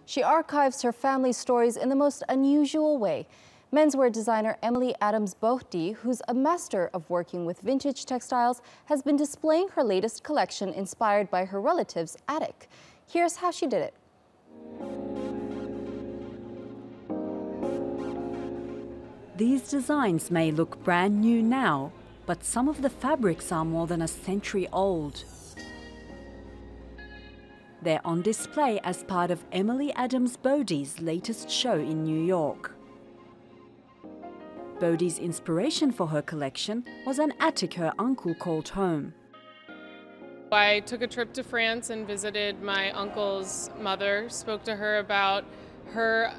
She archives her family's stories in the most unusual way. Menswear designer Emily Adams Bode, who's a master of working with vintage textiles, has been displaying her latest collection inspired by her relative's attic. Here's how she did it. These designs may look brand new now, but some of the fabrics are more than a century old. They're on display as part of Emily Adams Bode's latest show in New York. Bode's inspiration for her collection was an attic her uncle called home. I took a trip to France and visited my uncle's mother, spoke to her about her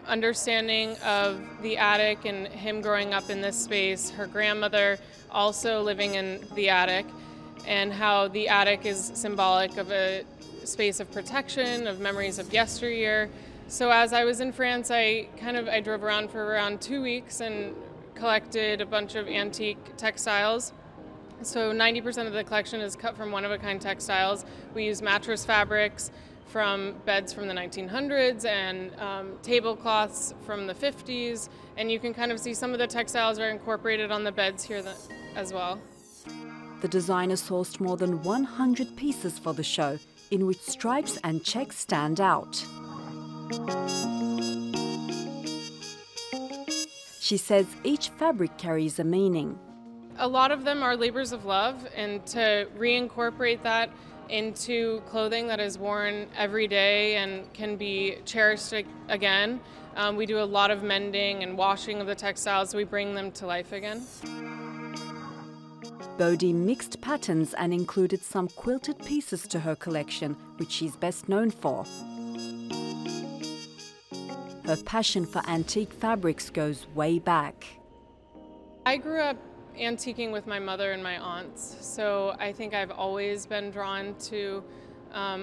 understanding of the attic and him growing up in this space, her grandmother also living in the attic, and how the attic is symbolic of a space of protection, of memories of yesteryear. So as I was in France, I drove around for around 2 weeks and collected a bunch of antique textiles. So 90% of the collection is cut from one-of-a-kind textiles. We use mattress fabrics from beds from the 1900s and tablecloths from the 50s. And you can kind of see some of the textiles are incorporated on the beds here as well. The designer sourced more than 100 pieces for the show, in which stripes and checks stand out. She says each fabric carries a meaning. A lot of them are labors of love, and to reincorporate that into clothing that is worn every day and can be cherished again. We do a lot of mending and washing of the textiles, so we bring them to life again. Bode mixed patterns and included some quilted pieces to her collection, which she's best known for. Her passion for antique fabrics goes way back. I grew up antiquing with my mother and my aunts, so I think I've always been drawn to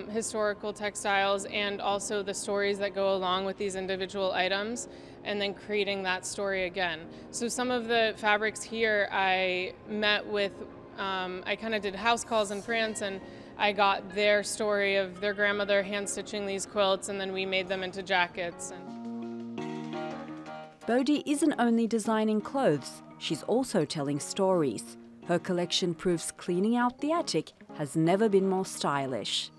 historical textiles and also the stories that go along with these individual items, and then creating that story again. So some of the fabrics here I met with, I kind of did house calls in France, and I got their story of their grandmother hand stitching these quilts, and then we made them into jackets. Bode isn't only designing clothes, she's also telling stories. Her collection proves cleaning out the attic has never been more stylish.